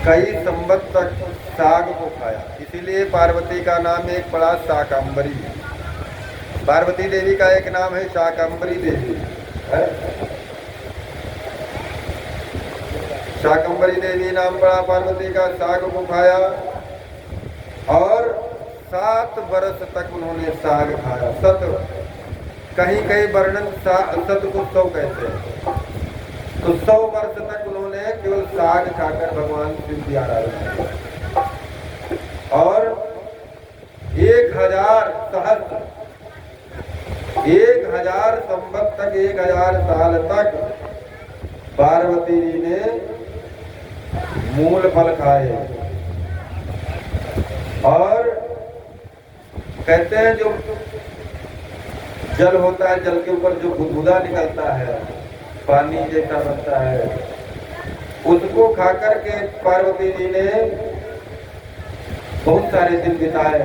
कई संवत तक साग को खाया, इसीलिए पार्वती का नाम एक पड़ा शाकंभरी। पार्वती देवी का एक नाम है शाकंभरी देवी। शाकंभरी देवी नाम पड़ा पार्वती का, साग को खाया और 7 वर्ष तक उन्होंने साग खाया। सत, कहीं कहीं वर्णन सत को 100 कहते हैं। तो 100 वर्ष तक उन्होंने केवल साग खाकर भगवान शिव की आराधना की और 1000 सहस्त्र 1000 संवत तक 1000 साल तक पार्वती जी ने मूल फल खाए। और कहते हैं जो जल होता है, जल के ऊपर जो बुदबुदा निकलता है, पानी जैसा बनता है, उसको खाकर के पार्वती जी ने बहुत सारे दिन बिताए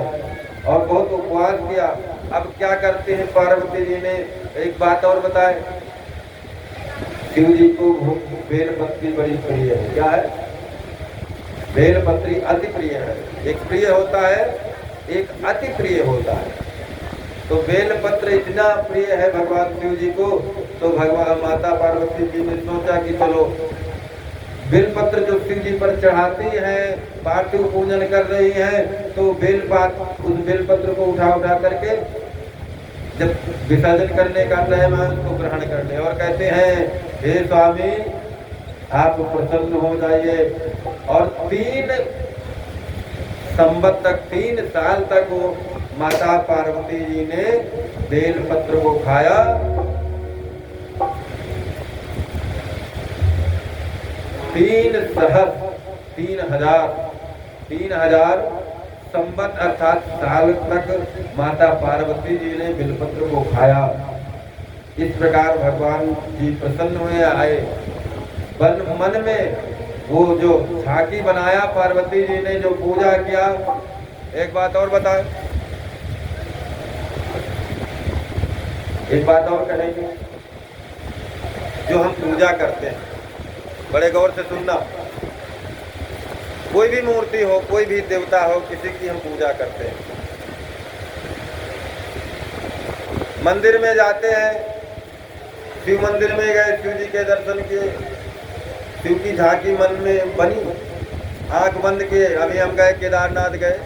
और बहुत उपवास किया। अब क्या करते हैं पार्वती जी ने, एक बात और बताए, शिव जी को बेलपत्री बड़ी प्रिय है। क्या है? बेलपत्री अति प्रिय है। एक प्रिय होता है, एक अति प्रिय होता है। तो बेलपत्र इतना प्रिय है भगवान शिव जी को, तो भगवान माता पार्वती जी ने सोचा कि चलो बेलपत्र जो शिव जी पर चढ़ाती हैं, पार्थिव पूजन कर रही हैं, तो उस बेलपत्र को उठा करके जब विसर्जन करने का टाइम है उसको ग्रहण कर ले और कहते हैं हे स्वामी आप प्रसन्न हो जाइए। और 3 संवत तक 3 साल तक वो माता पार्वती जी ने बेलपत्र को खाया। 3000 संवत अर्थात साल तक माता पार्वती जी ने बेलपत्र को खाया। इस प्रकार भगवान जी प्रसन्न हुए, आए। मन में वो जो झांकी बनाया पार्वती जी ने, जो पूजा किया। एक बात और बताए, एक बात और कहेंगे, जो हम पूजा करते हैं, बड़े गौर से सुनना, कोई भी मूर्ति हो, कोई भी देवता हो, किसी की हम पूजा करते हैं, मंदिर में जाते हैं, शिव मंदिर में गए, शिव जी के दर्शन किए, शिव की झांकी मन में बनी, आंख बंद किए। अभी हम गए केदारनाथ गए,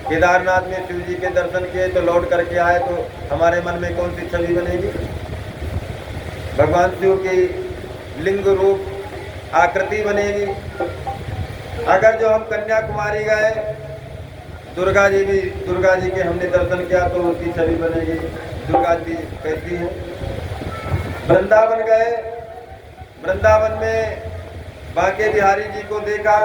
केदारनाथ में शिव जी के दर्शन किए, तो लौट करके आए तो हमारे मन में कौन सी छवि बनेगी? भगवान शिव की लिंग रूप आकृति बनेगी। अगर जो हम कन्याकुमारी गए, दुर्गा जी के हमने दर्शन किया तो उसकी छवि बनेगी, दुर्गा जी कैसी है। वृंदावन गए, वृंदावन में बांके बिहारी जी को देखा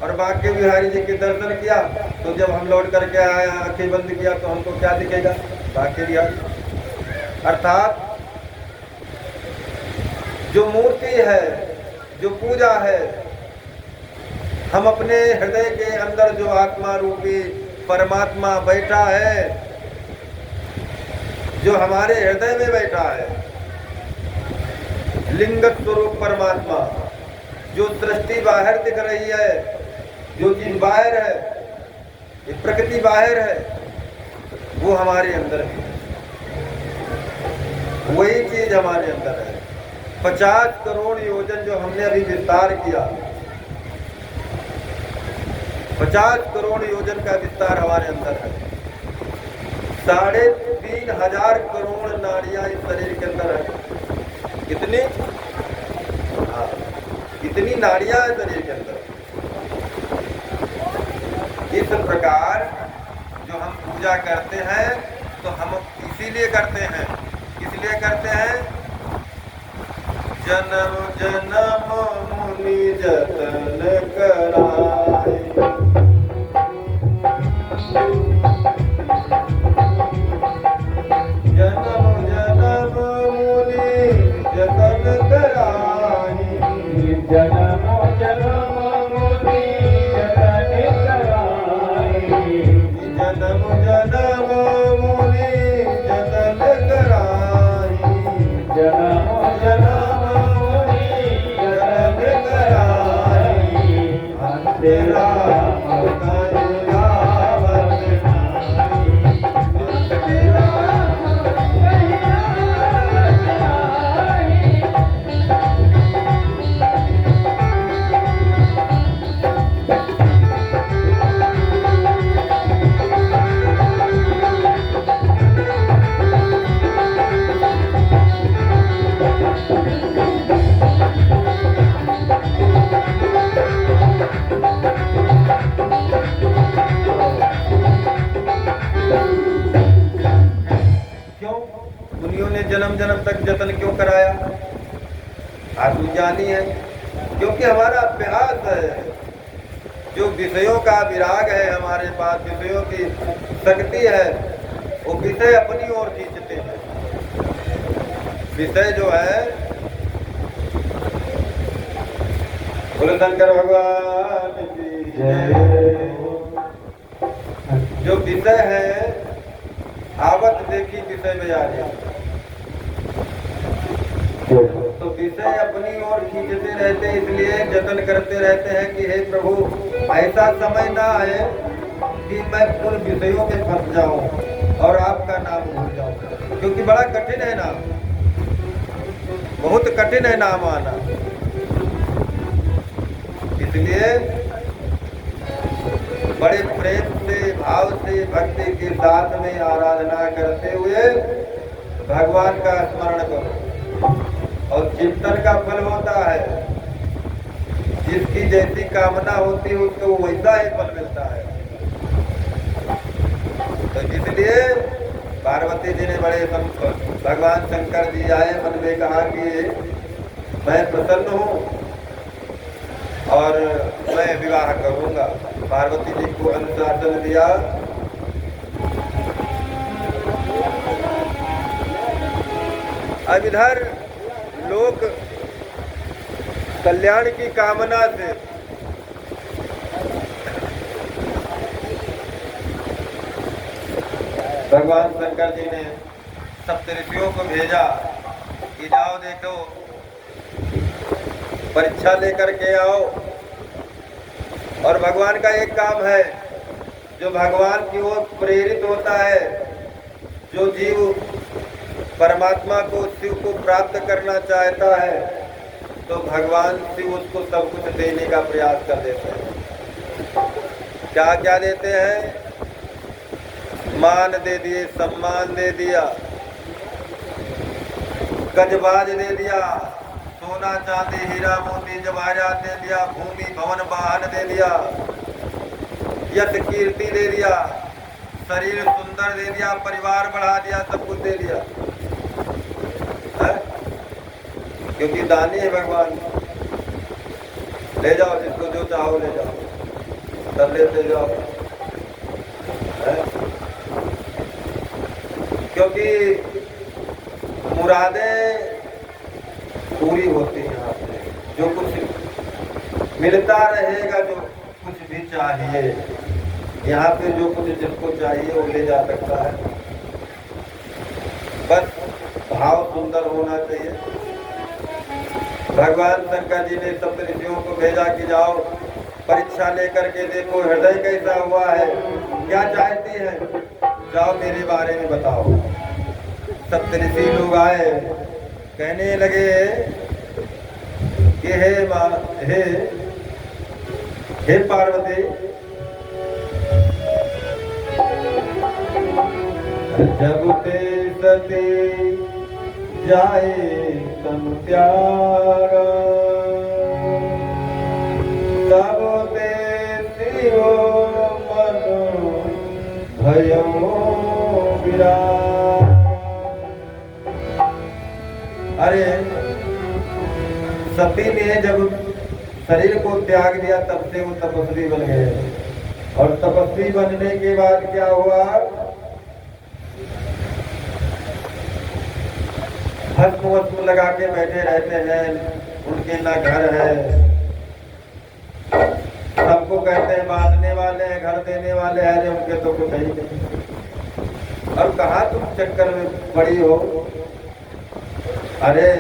और बांके बिहारी जी के दर्शन किया, तो जब हम लौट करके आए, आंखें बंद किया, तो हमको क्या दिखेगा? बांके बिहारी। अर्थात जो मूर्ति है, जो पूजा है, हम अपने हृदय के अंदर जो आत्मा रूपी परमात्मा बैठा है, जो हमारे हृदय में बैठा है, लिंग स्वरूप परमात्मा, जो सृष्टि बाहर दिख रही है, जो चीज बाहर है, ये प्रकृति बाहर है, वो हमारे अंदर है, वही चीज हमारे अंदर है। 50 करोड़ योजन जो हमने अभी विस्तार किया, 50 करोड़ योजन का विस्तार हमारे अंदर है। 3,500 करोड़ नाड़ियां इस शरीर के अंदर है। कितनी? हाँ, इतनी नाड़ियां है शरीर के अंदर। इस प्रकार जो हम पूजा करते हैं, तो हम इसीलिए करते हैं, इसलिए करते हैं, जन्म जन्म मुनि जतन कराए, जन्म जन्म मुनि जतन कराए, जन्म जन्म मुनि जतन कराए, जन्म जन्म मुनि जतन कराए, जन्म जन्म मुनि जतन कराए, मुनियों ने जन्म जन्म तक जतन क्यों कराया? आत्मज्ञानी है, क्योंकि हमारा अभ्यास है, जो विषयों का विराग है हमारे पास, विषयों की शक्ति है, वो विषय अपनी ओर खींचते हैं। विषय जो है, बोलो शंकर भगवान की जय। जो विषय है आवत देखी विषय में आ गया, तो विषय अपनी ओर खींचते रहते हैं, इसलिए जतन करते रहते हैं कि हे प्रभु ऐसा समय ना आए कि मैं उन विषयों में फंस जाऊं और आपका नाम भूल जाऊं, क्योंकि बड़ा कठिन है नाम, बहुत कठिन है नाम आना। इसलिए बड़े प्रेम से, भाव से, भक्ति के साथ में आराधना करते हुए भगवान का स्मरण करो, और चिंतन का फल होता है, जिसकी जैसी कामना होती है उसको वैसा ही फल मिलता है। तो इसलिए पार्वती जी ने बड़े भगवान शंकर जी आए, मन में कहा कि मैं प्रसन्न हूँ और मैं विवाह करूंगा। पार्वती जी को अनुशासन दिया, अब इधर लोग कल्याण की कामना से भगवान शंकर जी ने सप्तऋषियों को भेजा कि जाओ देखो, परीक्षा लेकर के आओ। और भगवान का एक काम है, जो भगवान की ओर प्रेरित होता है, जो जीव परमात्मा को, शिव को प्राप्त करना चाहता है, तो भगवान शिव उसको सब कुछ देने का प्रयास कर देते हैं। क्या क्या देते हैं? मान दे दिए, सम्मान दे दिया, गजबाज दे दिया, सोना चांदी हीरा मोती जवाहरात दे दिया, भूमि भवन वाहन दे दिया, यश कीर्ति दे दिया, शरीर सुंदर दे दिया, परिवार बढ़ा दिया, सब कुछ दे दिया है? क्योंकि दानी है भगवान। ले जाओ, जिसको जो चाहो ले जाओ, सब लेते जाओ है? क्योंकि मुरादें पूरी होती है यहाँ से, जो कुछ मिलता रहेगा, जो कुछ भी चाहिए यहाँ पे, जो कुछ जिसको चाहिए वो ले जा सकता है। बस भाव सुंदर होना चाहिए। भगवान शंकर जी ने सप्तऋषियों को भेजा कि जाओ परीक्षा लेकर के देखो हृदय कैसा हुआ है, क्या चाहती है, जाओ मेरे बारे में बताओ। सप्तऋषि लोग आए, कहने लगे कि हे पार्वती, जब ते सती जाए तन प्यारा, तब ते शिवो मनो भयो विराट। अरे सती ने जब शरीर को त्याग दिया, तब से वो तपस्वी बन गए, और तपस्वी बनने के बाद क्या हुआ? भस्म वस्म लगा के बैठे रहते हैं, उनके ना घर है, सबको कहते हैं बांधने वाले हैं, घर देने वाले हैं, अरे उनके तो कुछ ही नहीं। और कहाँ तुम चक्कर में पड़ी हो? अरे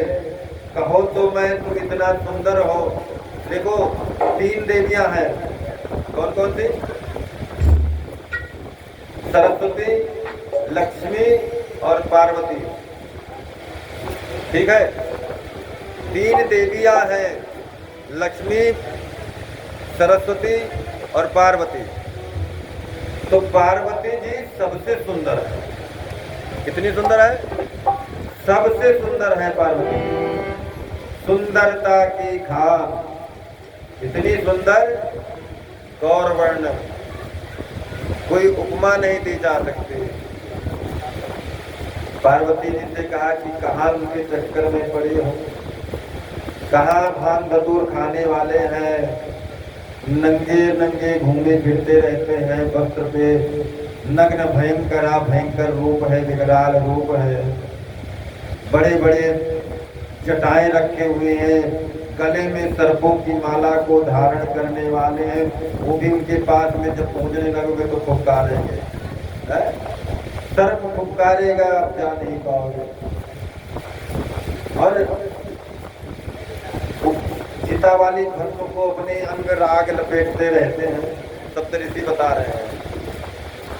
कहो तो मैं, तुम इतना सुंदर हो। देखो 3 देवियां हैं, कौन कौन सी? सरस्वती, लक्ष्मी और पार्वती। ठीक है, 3 देवियां हैं, लक्ष्मी, सरस्वती और पार्वती। तो पार्वती जी सबसे सुंदर है। कितनी सुंदर है? सबसे सुंदर है पार्वती। सुंदरता की खान इतनी सुंदर गौरवर्ण, कोई उपमा नहीं दी जा सकती। पार्वती जी से कहा कि कहाँ उनके चक्कर में पड़ी हो, कहाँ भांग धतूर खाने वाले हैं, नंगे नंगे घूमे फिरते रहते हैं, वस्त्र पे नग्न भयंकर रूप है, विकराल रूप है, बड़े बड़े जटाएं रखे हुए हैं, गले में सर्पों की माला को धारण करने वाले हैं। वो भी उनके पास में जब पहुंचने लगोगे तो फुफकारेंगे, सर्प फुफकारेगा, आप जा नहीं पाओगे। और चिता वाली भस्म को अपने अंग राग लपेटते रहते हैं, सप्तऋषि बता रहे हैं।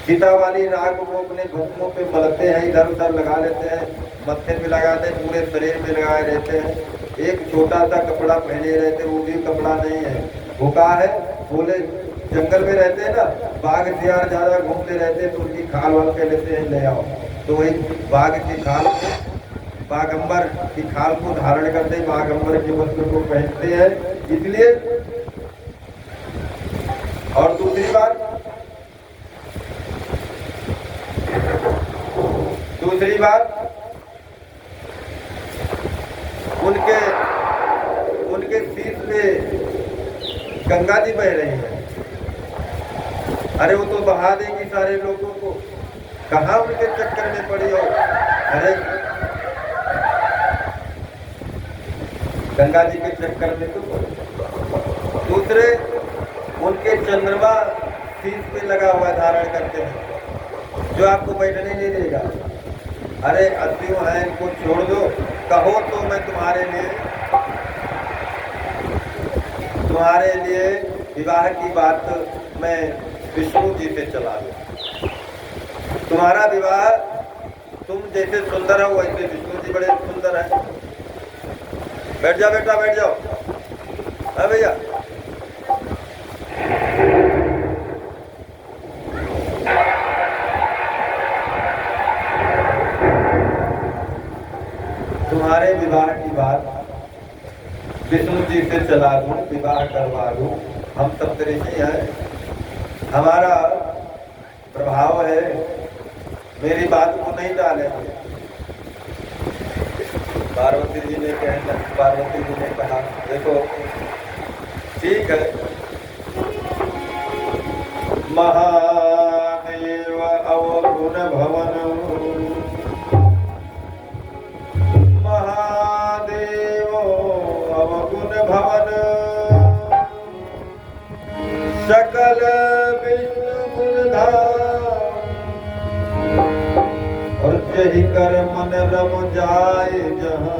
चिता वाली राग को अपने भस्मों पे मलते हैं, इधर उधर लगा लेते हैं, मत्थे पे लगाते हैं, पूरे शरीर में लगाए रहते हैं। एक छोटा सा कपड़ा पहने रहते, वो भी कपड़ा नहीं है, भूखा है। बोले जंगल में रहते हैं ना, बाघ सियार ज्यादा घूमते रहते हैं, तो उनकी खाल वाल कह लेते हैं ले आओ, तो वही बाघ की खाल को, बाघंबर की खाल को धारण करते हैं, बाघंबर के वस्त्र को पहनते हैं। इसलिए और दूसरी बात उनके शीश पे गंगा जी बह रही है। अरे वो तो बहा देंगी सारे लोगों को, कहाँ उनके चक्कर में पड़ी हो। अरे गंगा जी के चक्कर में तो। दूसरे उनके चंद्रमा शीश पे लगा हुआ धारण करते हैं, जो आपको बैठने नहीं देगा। अरे अतियों है, इनको छोड़ दो, कहो तो मैं तुम्हारे लिए विवाह की बात मैं विष्णु जी से चला दूं। तुम्हारा विवाह, तुम जैसे सुंदर हो वैसे विष्णु जी बड़े सुंदर हैं। बैठ जाओ बेटा, बैठ जाओ। हाँ भैया, तुम्हारे विवाह की बात विष्णु जी से चला दूं, विवाह करवा दूं। हम सप्तऋषि हैं, हमारा प्रभाव है, मेरी बात को नहीं टालेंगे। पार्वती जी ने कहा देखो ठीक है, महादेव अवगुण भवन, महादेव अवगुण भवन, सकल विष्णु गुण धाम, और यही कर मन रम जाए जहाँ,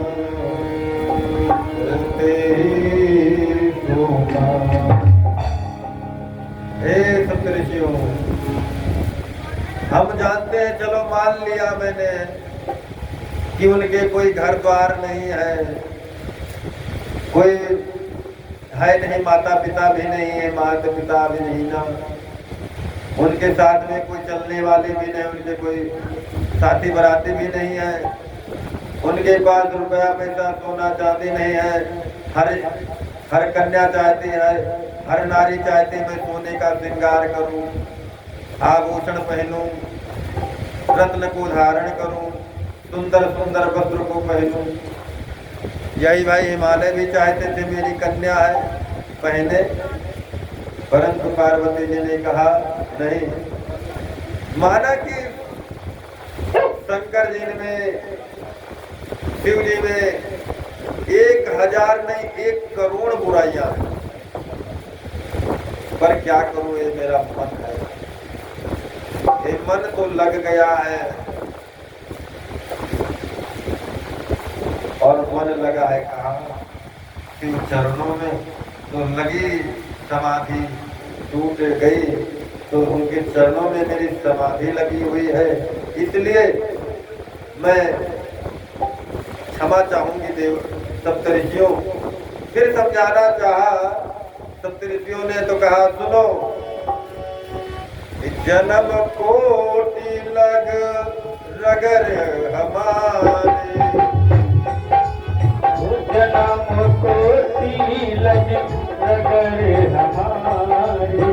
हे सप्तऋषियों, हम जानते हैं, चलो मान लिया मैंने कि उनके कोई घर द्वार नहीं है, कोई है नहीं, माता पिता भी नहीं है, माता पिता भी नहीं ना, उनके साथ में कोई चलने वाले भी नहीं, उनके कोई साथी बराती भी नहीं है, उनके पास रुपया पैसा सोना चांदी नहीं है। हर कन्या चाहती है, हर नारी चाहती है मैं सोने का श्रृंगार करूं, आभूषण पहनूं, रत्न को धारण करूं, सुंदर सुंदर वस्त्र को पहनूं। यही भाई हिमालय भी चाहते थे मेरी कन्या है पहने, परंतु पार्वती जी ने कहा नहीं। माना कि शंकर जी में, शिव जी में 1000 नहीं 1 करोड़ बुराइयां हैं, पर क्या करूं, ये मेरा मन है, ये मन तो लग गया है, और मन लगा है कहाँ, शिव चरणों में तो लगी समाधि, टूट गई तो उनके चरणों में मेरी समाधि लगी हुई है, इसलिए मैं क्षमा चाहूंगी देव सप्तऋषियों। फिर समझाना चाहा सप्तऋषियों ने तो कहा सुनो, जन्म कोटि लग रगर हमारे, जन्म कोटि लग रगर हमारी,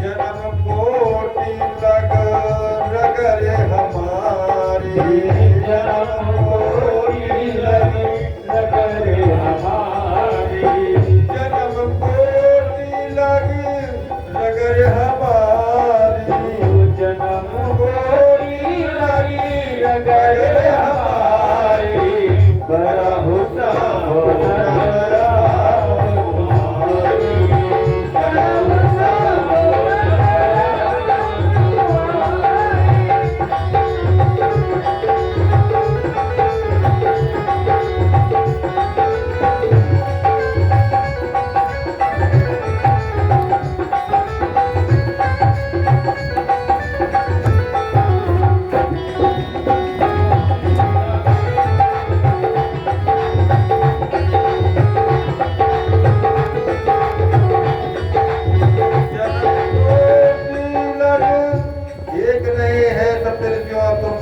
जन्म कोटि लग रगर हमारी, जन्म कोटि लग रगर हमारी, जन्म कोटि लग रगर हमारी, जन्म कोटि लग रगर हमारी, बड़ा होता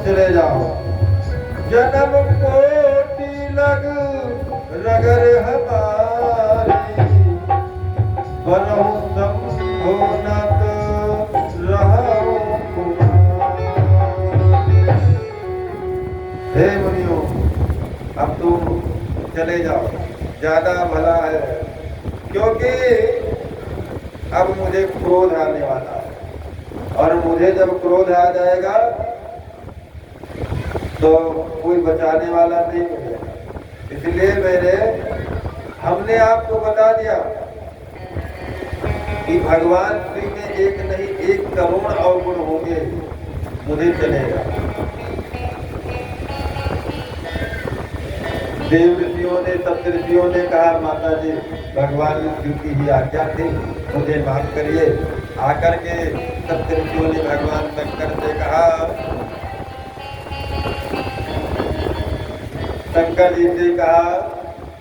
चले जाओ। जन्म कोटि लग रगर हमारी, बनहु संभोनत रहु कुमार। हे मुनियों, अब तुम चले जाओ, ज्यादा भला है, क्योंकि अब मुझे क्रोध आने वाला है, और मुझे जब क्रोध आ जाएगा तो कोई बचाने वाला नहीं मिलेगा। इसलिए हमने आपको बता दिया कि भगवान श्री में एक नहीं 1 करोड़ अवगुण होंगे, मुझे चलेगा। देव ऋषियों ने सप्तऋषियों ने कहा माता जी भगवान शिव की ही आज्ञा थी, मुझे माफ करिए। आकर के सप्तऋषियों ने भगवान शंकर से कहा, शंकर जी से कहा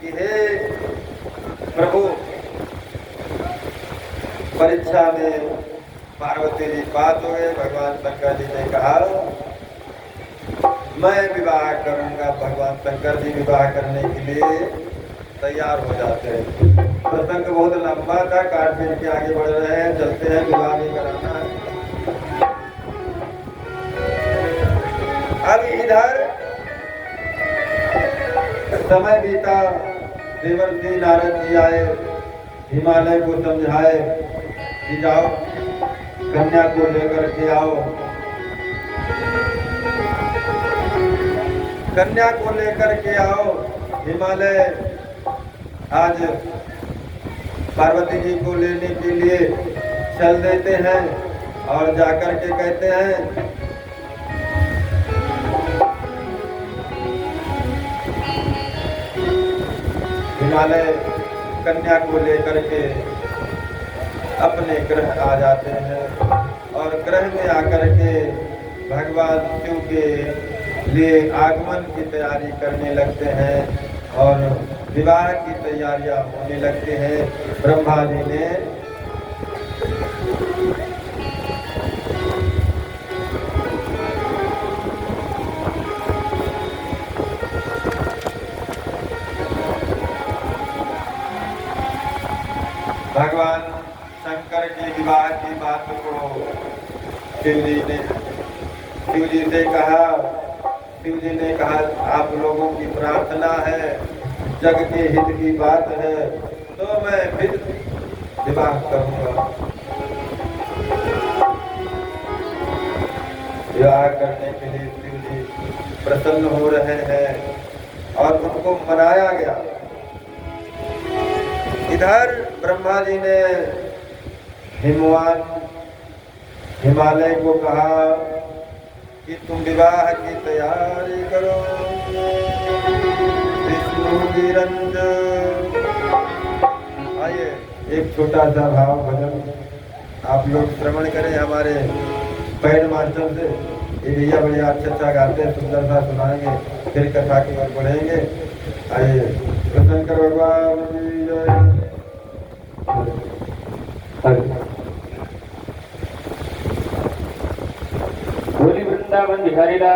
कि हे प्रभु, परीक्षा में पार्वती जी पास हो गए। भगवान शंकर जी ने कहा मैं विवाह करूंगा। भगवान शंकर जी विवाह करने के लिए तैयार हो जाते हैं। प्रसंग बहुत लंबा था, काट पीट के आगे बढ़ रहे हैं, चलते हैं, विवाह भी कराना है। अब इधर समय बीता, देवर्षि नारद जी आए, हिमालय को समझाए कि जाओ कन्या को लेकर के आओ। कन्या को लेकर के आओ। हिमालय आज पार्वती जी को लेने के लिए चल देते हैं और जाकर के कहते हैं हिमालय कन्या को लेकर के अपने ग्रह आ जाते हैं और ग्रह में आकर के भगवान शिव के लिए आगमन की तैयारी करने लगते हैं और विवाह की तैयारियां होने लगते हैं। ब्रह्मा जी ने भगवान शंकर के विवाह की बात को शिव जी से कहा। शिव जी ने कहा आप लोगों की प्रार्थना है, जग के हित की बात है, तो मैं फिर विवाह करूंगा। विवाह करने के लिए शिव जी प्रसन्न हो रहे हैं और उनको मनाया गया। इधर ब्रह्मा जी ने हिमालय को कहा कि तुम विवाह की तैयारी करो। विष्णु गिरंज, आइए एक छोटा सा भाव भजन आप लोग श्रवण करें हमारे पैड मास्टर से। ये भैया बढ़िया अच्छा गाते हैं, सुंदर सा सुनाएंगे, फिर कथा की ओर बढ़ेंगे। आइए शंकर भगवान की जय। बोली वृंदावन बिहारी लाल।